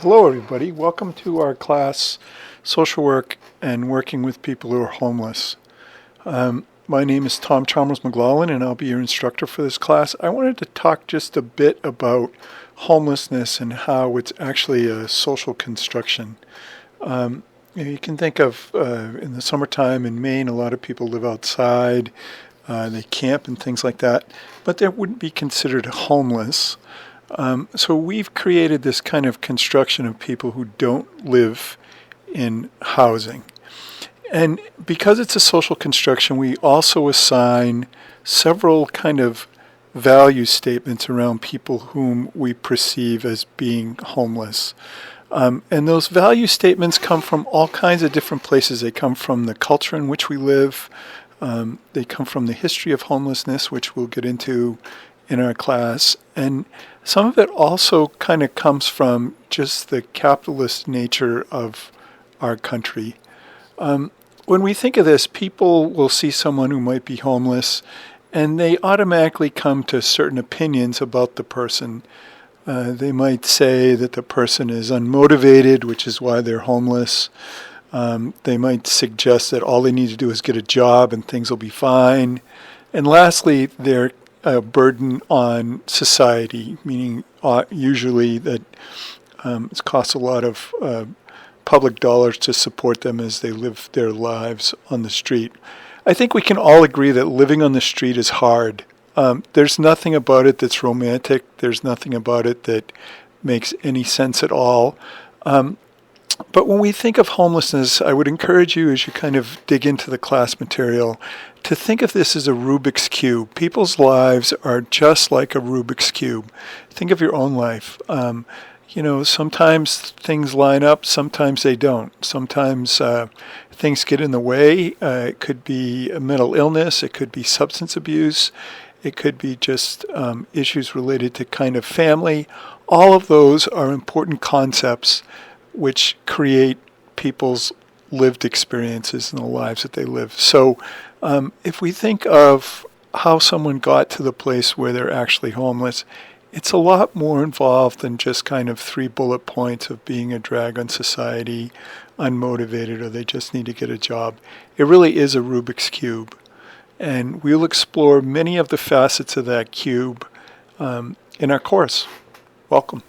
Hello everybody, welcome to our class, Social Work and Working with People Who are Homeless. My name is Tom Chalmers McLaughlin and I'll be your instructor for this class. I wanted to talk just a bit about homelessness and how it's actually a social construction. You can think of in the summertime in Maine, a lot of people live outside, they camp and things like that, but they wouldn't be considered homeless. So we've created this kind of construction of people who don't live in housing. And because it's a social construction, we also assign several kind of value statements around people whom we perceive as being homeless. And those value statements come from all kinds of different places. They come from the culture in which we live. They come from the history of homelessness, which we'll get into in our class. And some of it also kind of comes from just the capitalist nature of our country. When we think of this, people will see someone who might be homeless and they automatically come to certain opinions about the person. They might say that the person is unmotivated, which is why they're homeless. They might suggest that all they need to do is get a job and things will be fine. And lastly, they're a burden on society, meaning usually that it costs a lot of public dollars to support them as they live their lives on the street. I think we can all agree that living on the street is hard. There's nothing about it that's romantic. There's nothing about it that makes any sense at all. But when we think of homelessness, I would encourage you, as you kind of dig into the class material, to think of this as a Rubik's Cube. People's lives are just like a Rubik's Cube. Think of your own life. Sometimes things line up, sometimes they don't. Sometimes things get in the way. It could be a mental illness, it could be substance abuse, it could be just issues related to kind of family. All of those are important concepts which create people's lived experiences in the lives that they live. So if we think of how someone got to the place where they're actually homeless, it's a lot more involved than just kind of 3 bullet points of being a drag on society, unmotivated, or they just need to get a job. It really is a Rubik's Cube. And we'll explore many of the facets of that cube in our course. Welcome.